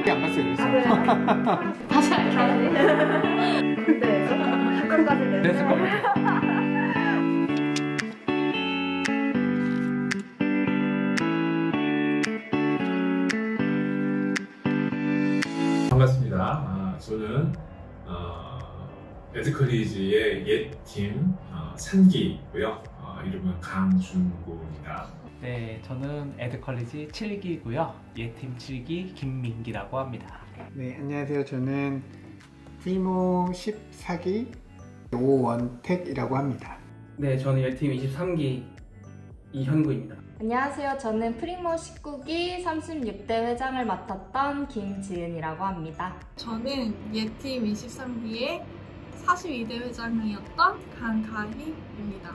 재밌게 안 봤어요. 그래서 다시 할게요. 네, 잠깐까지 그랬을 것 같아요. 반갑습니다. 저는 에드컬리지의 옛팀 3기고요. 이름은 강준구입니다. 네, 저는 에드컬리지 7기고요. 예팀 7기 김민기라고 합니다. 네, 안녕하세요. 저는 프리모 14기 오원택이라고 합니다. 네, 저는 예팀 23기 이현구입니다. 안녕하세요. 저는 프리모 19기 36대 회장을 맡았던 김지은이라고 합니다. 저는 예팀 23기의 42대 회장이었던 강가희입니다.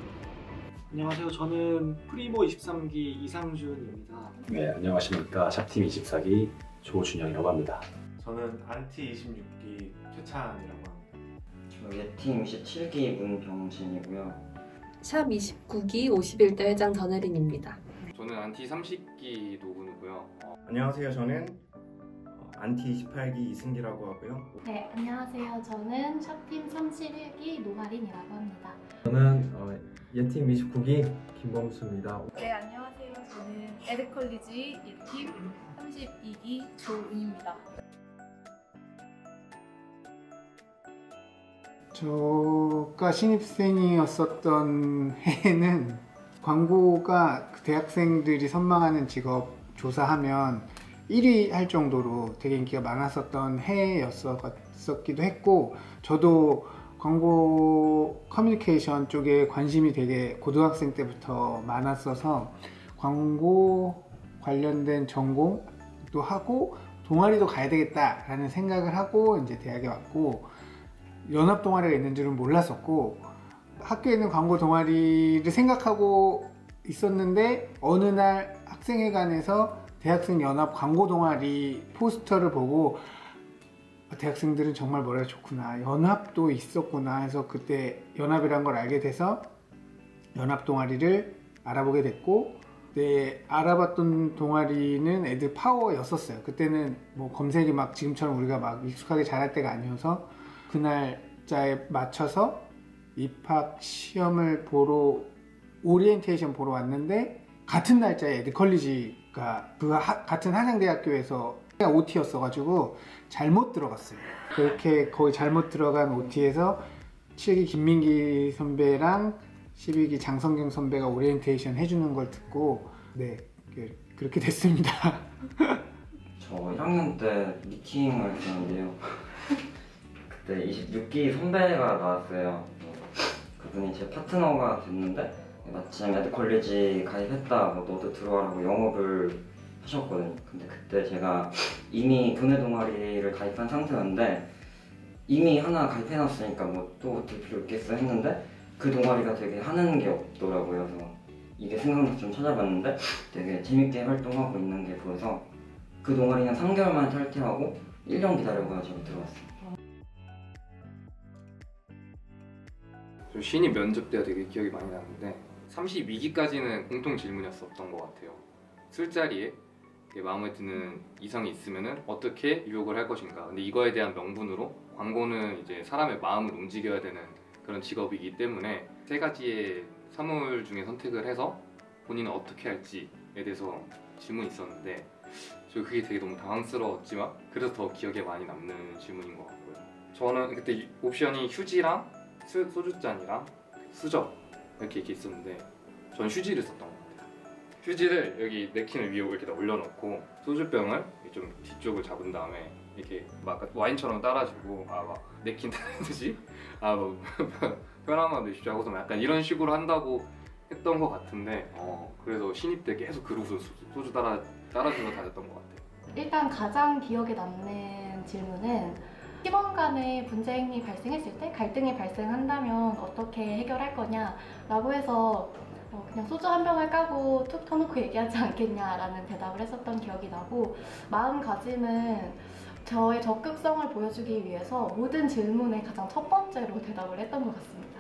안녕하세요. 저는 프리모 23기 이상준입니다. 네, 안녕하십니까. 샵팀 24기 조준영이라고 합니다. 저는 안티 26기 최찬이라고 합니다. 저 예팀 27기 문병진이고요. 샵 29기 51대 회장 전혜린입니다. 저는 안티 30기 노근우고요. 안녕하세요. 저는 안티 28기 이승기라고 하고요. 네, 안녕하세요. 저는 샵팀 31기 노하린이라고 합니다. 저는 예팀 29기 김범수입니다. 네, 안녕하세요. 저는 에드컬리지 예팀 32기 조은입니다. 저가 신입생이었었던 해에는 광고가 대학생들이 선망하는 직업 조사하면 1위 할 정도로 되게 인기가 많았었던 해였었기도 했고, 저도 광고 커뮤니케이션 쪽에 관심이 되게 고등학생 때부터 많았어서 광고 관련된 전공도 하고 동아리도 가야 되겠다라는 생각을 하고 이제 대학에 왔고, 연합 동아리가 있는 줄은 몰랐었고 학교에 있는 광고 동아리를 생각하고 있었는데, 어느 날 학생회관에서 대학생 연합 광고 동아리 포스터를 보고 대학생들은 정말 머리가 좋구나, 연합도 있었구나 해서 그때 연합이란 걸 알게 돼서 연합 동아리를 알아보게 됐고, 그때 알아봤던 동아리는 애들 파워였었어요. 그때는 뭐 검색이 막 지금처럼 우리가 막 익숙하게 잘할 때가 아니어서 그 날짜에 맞춰서 입학 시험을 보러 오리엔테이션 보러 왔는데, 같은 날짜에 에드컬리지가 같은 한양대학교에서 OT였어가지고 잘못 들어갔어요. 그렇게 거의 잘못 들어간 OT에서 7기 김민기 선배랑 12기 장성경 선배가 오리엔테이션 해주는 걸 듣고 네, 그렇게 됐습니다. 저 1학년 때 미팅을 했었는데요. 그때 26기 선배가 나왔어요. 그분이 제 파트너가 됐는데 마침 에드컬리지 가입했다, 뭐 너도 들어와라고 영업을 하셨거든요. 근데 그때 제가 이미 교내 동아리를 가입한 상태였는데, 이미 하나 가입해놨으니까 뭐 또 들 필요 있겠어 했는데 그 동아리가 되게 하는 게 없더라고요. 그래서 이게 생각나서 좀 찾아봤는데 되게 재밌게 활동하고 있는 게 보여서 그 동아리는 3개월 만에 탈퇴하고 1년 기다려가지고 들어왔어요. 저 신입 면접 때가 되게 기억이 많이 나는데 32기까지는 공통 질문이었었던 것 같아요. 술자리에 마음에 드는 이성이 있으면 어떻게 유혹을 할 것인가. 근데 이거에 대한 명분으로 광고는 이제 사람의 마음을 움직여야 되는 그런 직업이기 때문에 세 가지의 사물 중에 선택을 해서 본인은 어떻게 할지에 대해서 질문이 있었는데, 저 그게 되게 너무 당황스러웠지만 그래서 더 기억에 많이 남는 질문인 것 같고요. 저는 그때 옵션이 휴지랑 소주잔이랑 수저 이렇게 있었는데 전 휴지를 썼던 것 같아요. 휴지를 여기 냅킨을 위에 이렇게 올려놓고 소주병을 좀 뒤쪽을 잡은 다음에 이렇게 막 와인처럼 따라주고 막 냅킨 따르듯이 뭐 편안한 내주시 하고서 약간 이런 식으로 한다고 했던 것 같은데, 그래서 신입 때 계속 그러고서 소주 따라주고 다녔던 것 같아요. 일단 가장 기억에 남는 질문은 팀원 간의 분쟁이 발생했을 때, 갈등이 발생한다면 어떻게 해결할 거냐 라고 해서 그냥 소주 한 병을 까고 툭 터놓고 얘기하지 않겠냐라는 대답을 했었던 기억이 나고, 마음가짐은 저의 적극성을 보여주기 위해서 모든 질문에 가장 첫 번째로 대답을 했던 것 같습니다.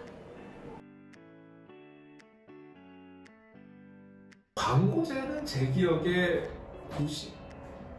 광고제는 제 기억에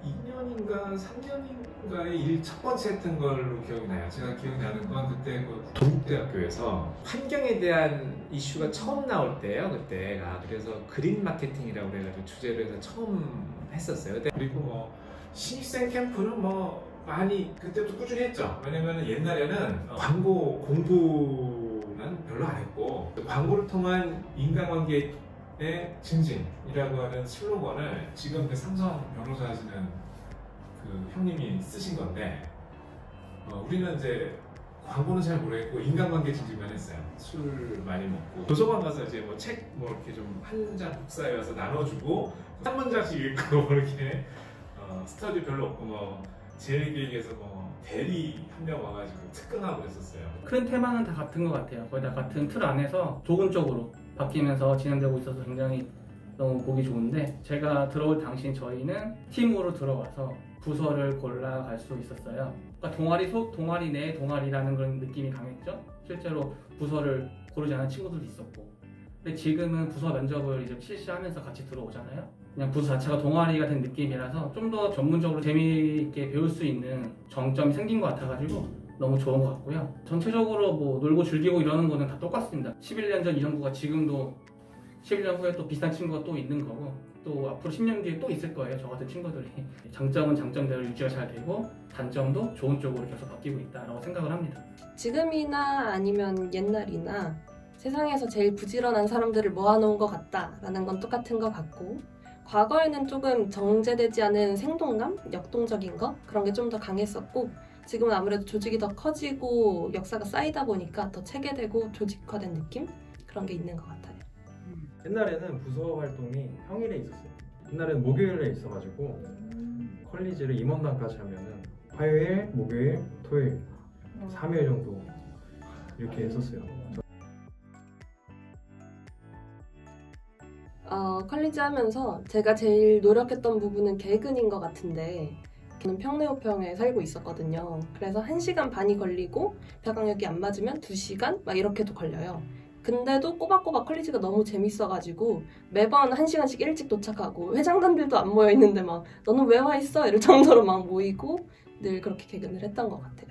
2년인가 3년인가에 일 첫 번째 했던 걸로 기억이 나요. 제가 기억나는 건 그때 그 동국대학교에서 환경에 대한 이슈가 처음 나올 때예요. 그때가. 그래서 그린 마케팅이라고 그래가지고 주제로 해서 처음 했었어요. 그리고 뭐 신입생 캠프는 뭐 많이 그때부터 꾸준히 했죠. 왜냐면 옛날에는 광고 공부는 별로 안 했고 광고를 통한 인간관계의 증진이라고 하는 슬로건을 지금 그 삼성 변호사 하시는 그 형님이 쓰신 건데 우리는 이제 광고는 잘 모르겠고 인간관계 증진만 했어요. 술 많이 먹고 도서관 가서 이제 뭐 책 뭐 이렇게 좀 한 장 복사해 와서 나눠주고 한 문장씩 읽고 이렇게 스터디 별로 없고 뭐 제일기획에서 뭐 대리 한 명 와가지고 특강하고 그랬었어요. 큰 테마는 다 같은 것 같아요. 거의 다 같은 틀 안에서 조근적으로 바뀌면서 진행되고 있어서 굉장히 너무 보기 좋은데, 제가 들어올 당시 저희는 팀으로 들어와서 부서를 골라갈 수 있었어요. 그러니까 동아리 속, 동아리 내 동아리라는 그런 느낌이 강했죠. 실제로 부서를 고르지 않은 친구들도 있었고. 근데 지금은 부서 면접을 이제 실시하면서 같이 들어오잖아요. 그냥 부서 자체가 동아리가 된 느낌이라서 좀 더 전문적으로 재미있게 배울 수 있는 정점이 생긴 것 같아가지고 너무 좋은 것 같고요. 전체적으로 뭐 놀고 즐기고 이러는 거는 다 똑같습니다. 11년 전 이 정부가 지금도 11년 후에 또 비슷한 친구가 또 있는 거고, 또 앞으로 10년 뒤에 또 있을 거예요. 저 같은 친구들이. 장점은 장점대로 유지가 잘 되고 단점도 좋은 쪽으로 계속 바뀌고 있다고 생각을 합니다. 지금이나 아니면 옛날이나 세상에서 제일 부지런한 사람들을 모아놓은 것 같다라는 건 똑같은 것 같고, 과거에는 조금 정제되지 않은 생동감, 역동적인 거 그런 게 좀 더 강했었고, 지금은 아무래도 조직이 더 커지고 역사가 쌓이다 보니까 더 체계되고 조직화된 느낌? 그런 게 있는 것 같아요. 옛날에는 부서 활동이 평일에 있었어요. 옛날에는 목요일에 있어가지고 컬리지를 임원단까지 하면은 화요일, 목요일, 토요일 3일 정도 이렇게 했었어요. 컬리지 하면서 제가 제일 노력했던 부분은 개근인 것 같은데, 저는 평내호평에 살고 있었거든요. 그래서 1시간 반이 걸리고 벼강역이 안 맞으면 2시간? 막 이렇게도 걸려요. 근데도 꼬박꼬박 컬리지가 너무 재밌어가지고 매번 1시간씩 일찍 도착하고 회장단들도 안 모여있는데 막 너는 왜 와 있어? 이럴 정도로 막 모이고 늘 그렇게 개근을 했던 것 같아요.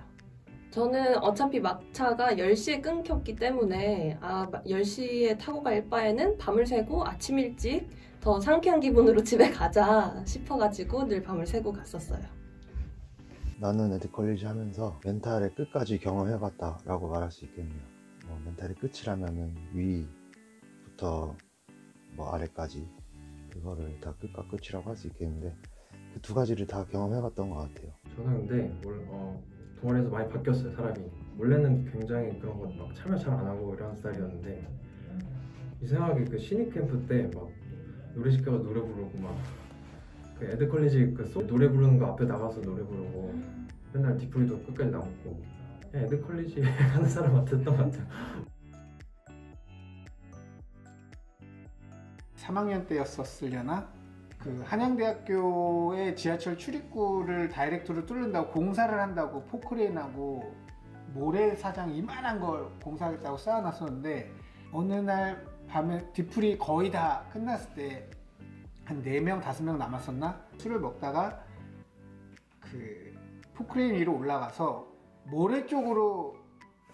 저는 어차피 막차가 10시에 끊겼기 때문에 10시에 타고 갈 바에는 밤을 새고 아침 일찍 더 상쾌한 기분으로 집에 가자 싶어가지고 늘 밤을 새고 갔었어요. 나는 에드컬리지 하면서 멘탈의 끝까지 경험해봤다 라고 말할 수 있겠네요. 멘탈의 끝이라면은 위부터 뭐 아래까지 그거를 다 끝과 끝이라고 할 수 있겠는데, 그 두 가지를 다 경험해봤던 것 같아요. 저는 근데 동아리에서 많이 바뀌었어요. 사람이 원래는 굉장히 그런 거 막 참여 잘 안 하고 이런 스타일이었는데, 이상하게 그 신입 캠프 때 막 노래 시켜서 노래 부르고 막 그 에드컬리지 그 노래 부르는 거 앞에 나가서 노래 부르고 맨날 디프리도 끝까지 남고, 그냥 에드컬리지 하는 사람 같았던 것 같아요. 3학년 때였었으려나? 그 한양대학교의 지하철 출입구를 다이렉트로 뚫는다고 공사를 한다고 포크레인하고 모래사장 이만한 걸 공사하겠다고 쌓아놨었는데, 어느 날 밤에 디프리 거의 다 끝났을 때 한 4명, 5명 남았었나? 술을 먹다가 그 포크레인 위로 올라가서 모래 쪽으로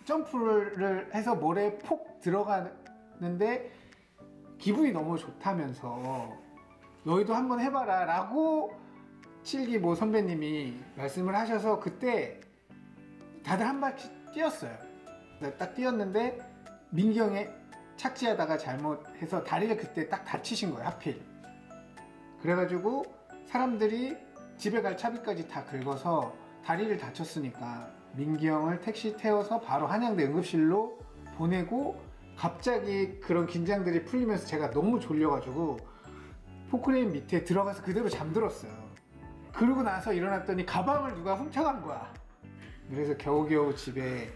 점프를 해서 모래에 폭 들어가는데 기분이 너무 좋다면서 너희도 한번 해봐라 라고 7기 모 선배님이 말씀을 하셔서 그때 다들 한 발씩 뛰었어요. 딱 뛰었는데 민기 형이 착지하다가 잘못해서 다리를 그때 딱 다치신 거예요. 하필. 그래가지고 사람들이 집에 갈 차비까지 다 긁어서 다리를 다쳤으니까 민기 형을 택시 태워서 바로 한양대 응급실로 보내고, 갑자기 그런 긴장들이 풀리면서 제가 너무 졸려가지고 포크레인 밑에 들어가서 그대로 잠들었어요. 그러고 나서 일어났더니 가방을 누가 훔쳐간 거야. 그래서 겨우겨우 집에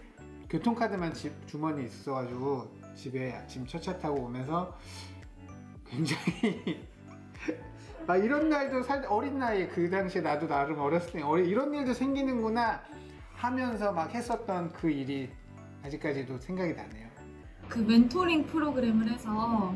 교통카드만 주머니에 있어가지고 집에 아침 첫 차 타고 오면서 굉장히 이런 날도 어린 나이에, 그 당시에 나도 나름 어렸을 때 이런 일도 생기는구나 하면서 막 했었던 그 일이 아직까지도 생각이 나네요. 그 멘토링 프로그램을 해서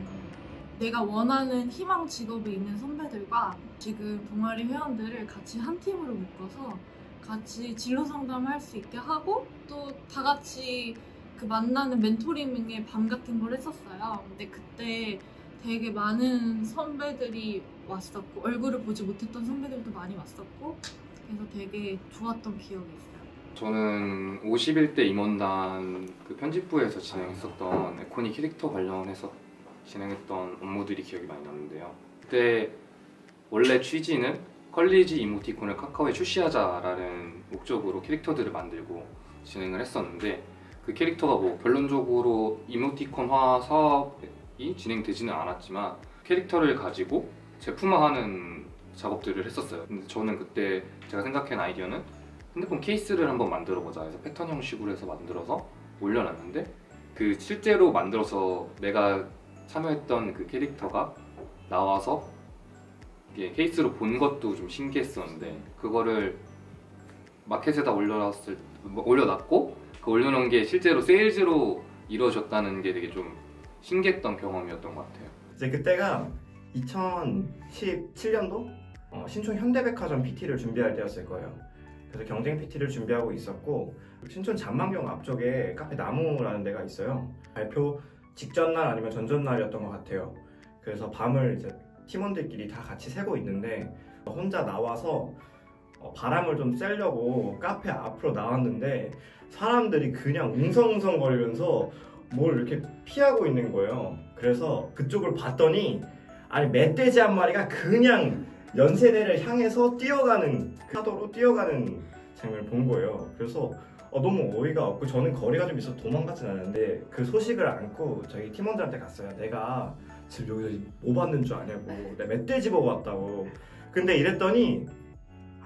내가 원하는 희망 직업에 있는 선배들과 지금 동아리 회원들을 같이 한 팀으로 묶어서 같이 진로 상담할 수 있게 하고 또 다 같이 그 만나는 멘토링의 밤 같은 걸 했었어요. 근데 그때 되게 많은 선배들이 왔었고 얼굴을 보지 못했던 선배들도 많이 왔었고 그래서 되게 좋았던 기억이 있어요. 저는 51대 임원단 그 편집부에서 진행했었던 에코니 캐릭터 관련해서 진행했던 업무들이 기억이 많이 나는데요. 그때 원래 취지는 컬리지 이모티콘을 카카오에 출시하자라는 목적으로 캐릭터들을 만들고 진행을 했었는데 그 캐릭터가 뭐 결론적으로 이모티콘화 사업이 진행되지는 않았지만 캐릭터를 가지고 제품화하는 작업들을 했었어요. 근데 저는 그때 제가 생각한 아이디어는 핸드폰 케이스를 한번 만들어보자 해서 패턴 형식으로 해서 만들어서 올려놨는데 그 실제로 만들어서 내가 참여했던 그 캐릭터가 나와서 이게 케이스로 본 것도 좀 신기했었는데 그거를 마켓에다 올려놨고 그 올려놓은 게 실제로 세일즈로 이루어졌다는 게 되게 좀 신기했던 경험이었던 것 같아요. 이제 그때가 2017년도 신촌 현대백화점 PT를 준비할 때였을 거예요. 그래서 경쟁 PT를 준비하고 있었고 신촌 잔망경 앞쪽에 카페 나무라는 데가 있어요. 발표 직전날 아니면 전전날이었던 것 같아요. 그래서 밤을 이제 팀원들끼리 다 같이 새고 있는데 혼자 나와서 바람을 좀 쐬려고 카페 앞으로 나왔는데 사람들이 그냥 웅성웅성거리면서 뭘 이렇게 피하고 있는 거예요. 그래서 그쪽을 봤더니 아니 멧돼지 한 마리가 그냥 연세대를 향해서 뛰어가는 파도로 뛰어가는 장면을 본 거예요. 그래서 너무 어이가 없고 저는 거리가 좀 있어서 도망가진 않았는데 그 소식을 안고 저희 팀원들한테 갔어요. 내가 지금 여기서 뭐 봤는 줄 아냐고. 내가 멧돼지 보고 왔다고. 근데 이랬더니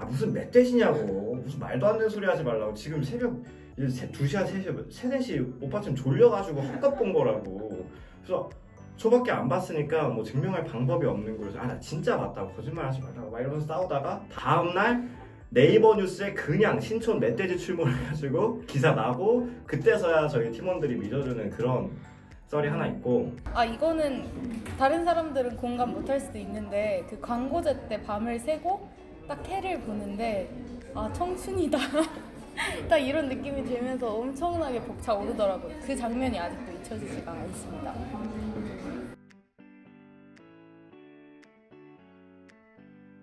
무슨 멧돼지냐고. 무슨 말도 안 되는 소리 하지 말라고. 지금 새벽 2시야 3시 4시 오빠 지금 졸려가지고 헛것 본 거라고. 그래서 저밖에 안 봤으니까 뭐 증명할 방법이 없는 거여서 나 진짜 봤다고 거짓말 하지 말라고 막 이러면서 싸우다가 다음날 네이버 뉴스에 그냥 신촌 멧돼지 출몰해가지고 기사 나고 그때서야 저희 팀원들이 믿어주는 그런 썰이 하나 있고 이거는 다른 사람들은 공감 못할 수도 있는데 그 광고제 때 밤을 새고 딱 해를 보는데 청춘이다 딱 이런 느낌이 들면서 엄청나게 벅차오르더라고요. 그 장면이 아직도 잊혀지지가 않습니다.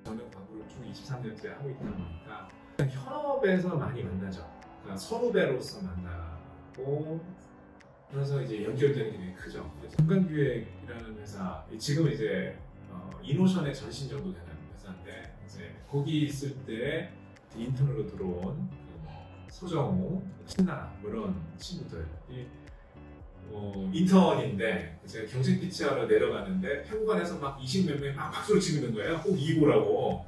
저는 광고를 총 23년째 하고 있다 보니까 현업에서 많이 만나죠. 그러니까 선후배로서 만나고 그래서 이제 연결되는 게 되게 크죠. 공간기획이라는 회사, 지금 이제 이노션의 전신 정도 되는 회사인데 이제 거기 있을 때 인턴으로 들어온 소정우, 신나 이런 친구들이 인턴인데 제가 경쟁 피치하러 내려가는데 현관에서 막 20몇 명이 막 박수를 치고 있는 거예요. 꼭 이고라고.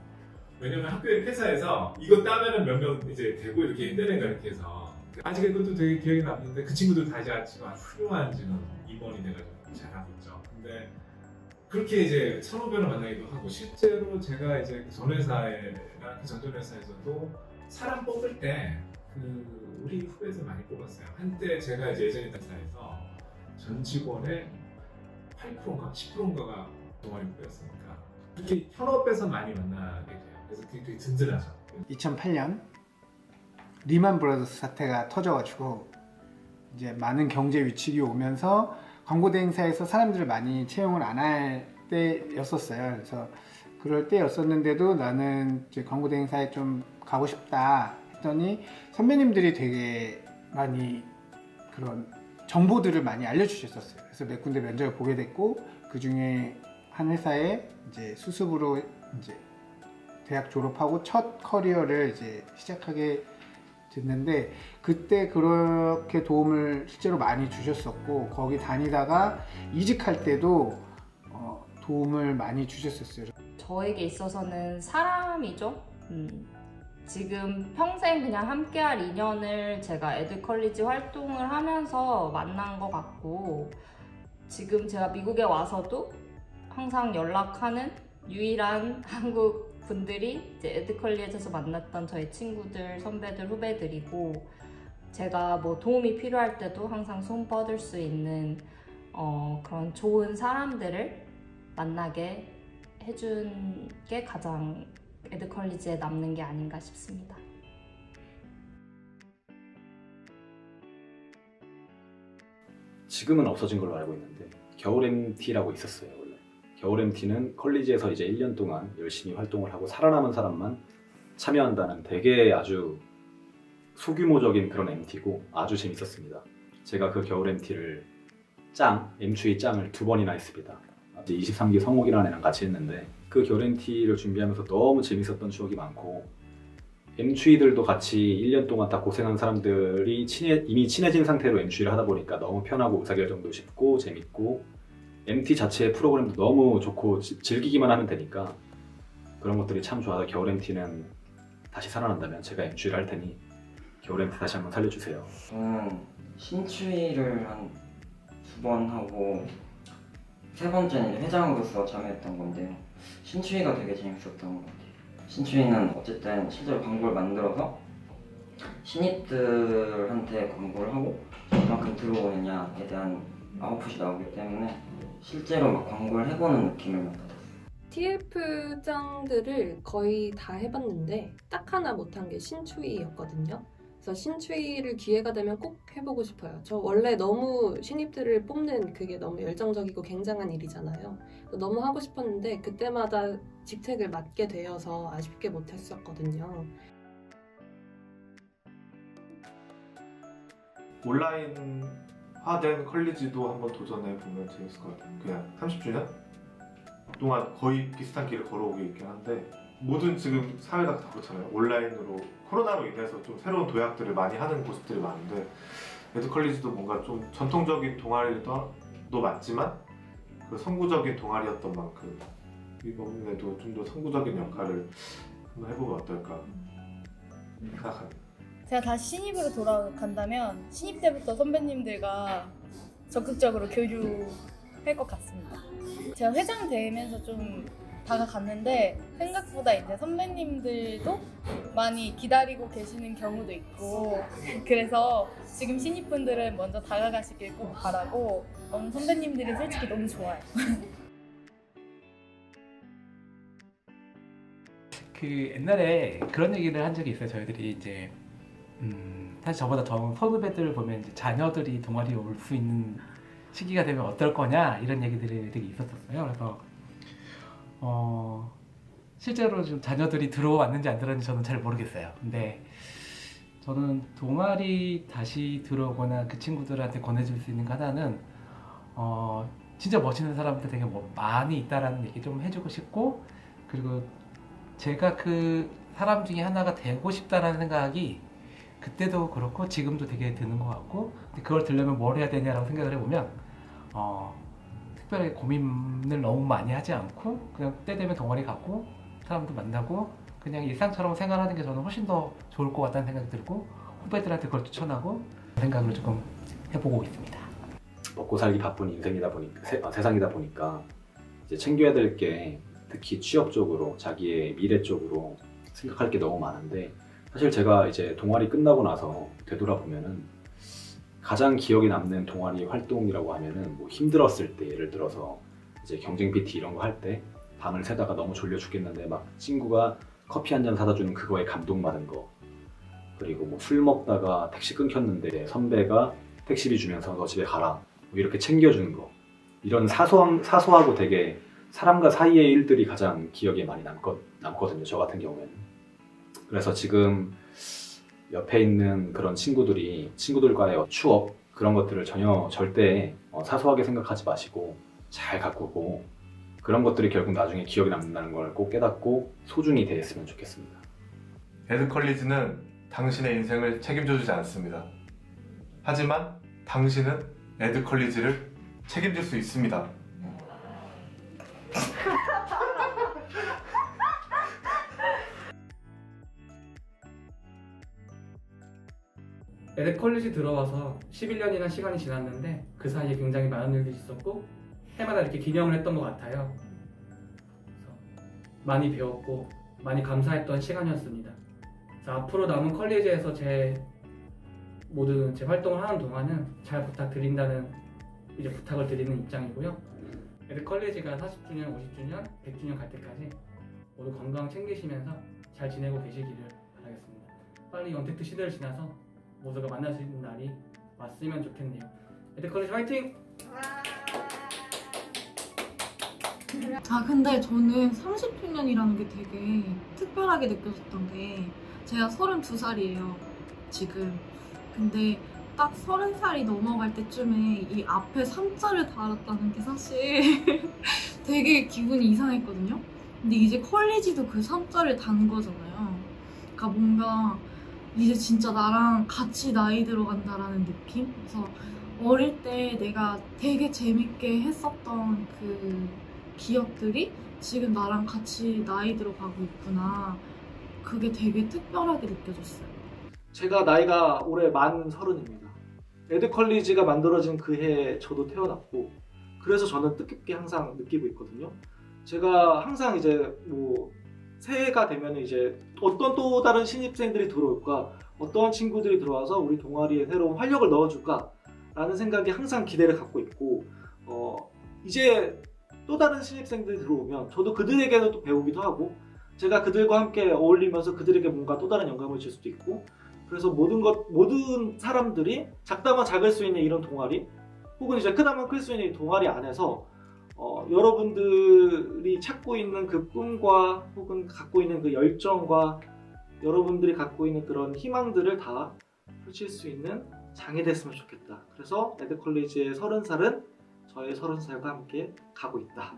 왜냐면 학교에 회사에서 이거 따면은 몇 명 이제 되고 이렇게 힘내는가 이렇게 해서 아직 그것도 되게 기억이 남는데 그 친구들 다 이제 지금 훌륭한 지금 임원이 돼가지고 잘하고 있죠. 근데 그렇게 이제 선후배를 만나기도 하고 실제로 제가 이제 그 전 회사에나 그 전전 회사에서도 사람 뽑을 때 우리 후배들 많이 뽑았어요. 한때 제가 이제 예전에 있던 회사에서 전 직원의 8%인가 10%인가가 동아리 후배였으니까 그렇게 현업에서 많이 만나게 돼요. 그래서 되게 든든하죠. 2008년 리만 브라더스 사태가 터져가지고 이제 많은 경제 위축이 오면서 광고 대행사에서 사람들을 많이 채용을 안 할 때였었어요. 그래서 그럴 때였었는데도 나는 이제 광고 대행사에 좀 가고 싶다 했더니 선배님들이 되게 많이 그런 정보들을 많이 알려주셨었어요. 그래서 몇 군데 면접을 보게 됐고 그 중에 한 회사에 이제 수습으로 이제 대학 졸업하고 첫 커리어를 이제 시작하게 됐는데 그때 그렇게 도움을 실제로 많이 주셨었고 거기 다니다가 이직할 때도 도움을 많이 주셨었어요. 저에게 있어서는 사람이죠. 지금 평생 그냥 함께할 인연을 제가 에듀컬리지 활동을 하면서 만난 것 같고 지금 제가 미국에 와서도 항상 연락하는 유일한 한국 분들이 이제 에듀컬리지에서 만났던 저희 친구들, 선배들, 후배들이고 제가 뭐 도움이 필요할 때도 항상 손 뻗을 수 있는 그런 좋은 사람들을 만나게 해준 게 가장 에드컬리지에 남는 게 아닌가 싶습니다. 지금은 없어진 걸로 알고 있는데 겨울 MT라고 있었어요. 원래 겨울 MT는 컬리지에서 이제 1년 동안 열심히 활동을 하고 살아남은 사람만 참여한다는 되게 아주 소규모적인 그런 MT고 아주 재밌었습니다. 제가 그 겨울 MT를 M추위 짱을 2번이나 했습니다. 이제 23기 성욱이라는 애랑 같이 했는데 그 겨울 MT를 준비하면서 너무 재밌었던 추억이 많고 M추위들도 같이 1년 동안 다 고생한 사람들이 이미 친해진 상태로 M추위를 하다 보니까 너무 편하고 의사결정도 쉽고 재밌고 MT 자체의 프로그램도 너무 좋고 즐기기만 하면 되니까 그런 것들이 참 좋아서 겨울 MT는 다시 살아난다면 제가 M추위를 할 테니 겨울 MT 다시 한번 살려주세요. 저는 신추위를 한 2번 하고 3번째는 회장으로서 참여했던 건데요. 신추위가 되게 재밌었던 것 같아요. 신추위는 어쨌든 실제로 광고를 만들어서 신입들한테 광고를 하고 얼마큼 들어오느냐에 대한 아웃풋이 나오기 때문에 실제로 막 광고를 해보는 느낌을 받았어요. TF장들을 거의 다 해봤는데 딱 하나 못한 게 신추위였거든요. 그래서 신추위를 기회가 되면 꼭 해보고 싶어요. 저 원래 너무 신입들을 뽑는 그게 너무 열정적이고 굉장한 일이잖아요. 너무 하고 싶었는데 그때마다 직책을 맡게 되어서 아쉽게 못했었거든요. 온라인화된 컬리지도 한번 도전해보면 재밌을 것 같아요. 그냥 30주년 동안 거의 비슷한 길을 걸어오고 있긴 한데 모든 지금 사회가 다 그렇잖아요. 온라인으로 코로나로 인해서 좀 새로운 도약들을 많이 하는 모습들이 많은데 에드컬리지도 뭔가 좀 전통적인 동아리도 맞지만 그 선구적인 동아리였던 만큼 이번에도 좀 더 선구적인 역할을 한번 해보면 어떨까 생각합니다. 제가 다시 신입으로 돌아간다면 신입 때부터 선배님들과 적극적으로 교류할 것 같습니다. 제가 회장 되면서 좀 다가갔는데 생각보다 이제 선배님들도 많이 기다리고 계시는 경우도 있고 그래서 지금 신입분들은 먼저 다가가시길 꼭 바라고 선배님들이 솔직히 너무 좋아요. 그 옛날에 그런 얘기를 한 적이 있어요. 저희들이 이제 사실 저보다 더 선후배들을 보면 이제 자녀들이 동아리에 올 수 있는 시기가 되면 어떨 거냐 이런 얘기들이 되게 있었었어요. 그래서 실제로 좀 자녀들이 들어왔는지 안 들어왔는지 저는 잘 모르겠어요. 근데 저는 동아리 다시 들어오거나 그 친구들한테 권해줄 수 있는 거 하나는 진짜 멋있는 사람들 되게 많이 있다라는 얘기 좀 해주고 싶고 그리고 제가 그 사람 중에 하나가 되고 싶다라는 생각이 그때도 그렇고 지금도 되게 드는 것 같고 근데 그걸 들려면 뭘 해야 되냐라고 생각을 해보면 특별히 고민을 너무 많이 하지 않고 그냥 때 되면 동아리 가고 사람도 만나고 그냥 일상처럼 생활하는 게 저는 훨씬 더 좋을 것 같다는 생각이 들고 후배들한테 그걸 추천하고 생각을 조금 해보고 있습니다. 먹고 살기 바쁜 인생이다 보니까 세상이다 보니까 이제 챙겨야 될 게 특히 취업 쪽으로 자기의 미래 쪽으로 생각할 게 너무 많은데 사실 제가 이제 동아리 끝나고 나서 되돌아보면은 가장 기억에 남는 동아리 활동이라고 하면은 뭐 힘들었을 때 예를 들어서 이제 경쟁 PT 이런 거 할 때 밤을 새다가 너무 졸려 죽겠는데 막 친구가 커피 한 잔 사다 주는 그거에 감동받은 거 그리고 뭐 술 먹다가 택시 끊겼는데 선배가 택시비 주면서 너 집에 가라 뭐 이렇게 챙겨주는 거 이런 사소하고 되게 사람과 사이의 일들이 가장 기억에 많이 남거든요. 저 같은 경우에는. 그래서 지금 옆에 있는 그런 친구들과의 추억 그런 것들을 절대 사소하게 생각하지 마시고 잘 가꾸고 그런 것들이 결국 나중에 기억에 남는다는 걸 꼭 깨닫고 소중히 대했으면 좋겠습니다. 에드컬리지는 당신의 인생을 책임져주지 않습니다. 하지만 당신은 에드컬리지를 책임질 수 있습니다. 에드컬리지 들어와서 11년이나 시간이 지났는데 그 사이에 굉장히 많은 일들이 있었고 해마다 이렇게 기념을 했던 것 같아요. 그래서 많이 배웠고 많이 감사했던 시간이었습니다. 그래서 앞으로 남은 컬리지에서 제 활동을 하는 동안은 잘 부탁드린다는 이제 부탁을 드리는 입장이고요. 에드컬리지가 40주년, 50주년, 100주년 갈 때까지 모두 건강 챙기시면서 잘 지내고 계시기를 바라겠습니다. 빨리 언택트 시대를 지나서 모두가 만날 수 있는 날이 왔으면 좋겠네요. 에드컬리지 화이팅! 근데 저는 30주년이라는 게 되게 특별하게 느껴졌던 게 제가 32살이에요 지금. 근데 딱 30살이 넘어갈 때쯤에 이 앞에 3자를 달았다는 게 사실 되게 기분이 이상했거든요. 근데 이제 컬리지도 그 3자를 단 거잖아요. 그러니까 뭔가 이제 진짜 나랑 같이 나이 들어간다라는 느낌? 그래서 어릴 때 내가 되게 재밌게 했었던 그 기억들이 지금 나랑 같이 나이 들어가고 있구나. 그게 되게 특별하게 느껴졌어요. 제가 나이가 올해 만 30입니다. 에드컬리지가 만들어진 그 해에 저도 태어났고, 그래서 저는 뜻깊게 항상 느끼고 있거든요. 제가 항상 이제 뭐 새해가 되면 이제 어떤 또 다른 신입생들이 들어올까, 어떤 친구들이 들어와서 우리 동아리에 새로운 활력을 넣어줄까 라는 생각에 항상 기대를 갖고 있고, 이제 또 다른 신입생들이 들어오면 저도 그들에게도 또 배우기도 하고, 제가 그들과 함께 어울리면서 그들에게 뭔가 또 다른 영감을 줄 수도 있고, 그래서 모든 사람들이 작다면 작을 수 있는 이런 동아리, 혹은 이제 크다면 클 수 있는 이 동아리 안에서 여러분들이 찾고 있는 그 꿈과 혹은 갖고 있는 그 열정과 여러분들이 갖고 있는 그런 희망들을 다 펼칠 수 있는 장이 됐으면 좋겠다. 그래서 에드컬리지의 30살은 저의 30살과 함께 가고 있다.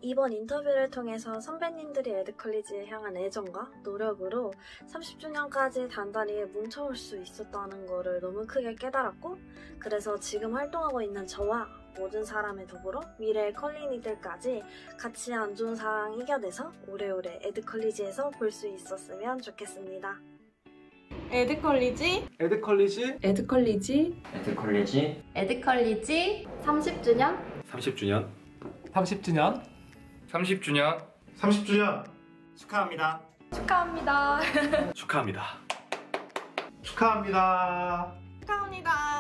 이번 인터뷰를 통해서 선배님들이 에드컬리지에 향한 애정과 노력으로 30주년까지 단단히 뭉쳐올 수 있었다는 것을 너무 크게 깨달았고, 그래서 지금 활동하고 있는 저와 모든 사람에 더불어 미래의 컬린이들까지 같이 안 좋은 상황 이겨내서 오래오래 에드컬리지에서 볼 수 있었으면 좋겠습니다. 에드컬리지 30주년 30주년 축하합니다. 축하합니다. 축하합니다. 축하합니다. 축하합니다.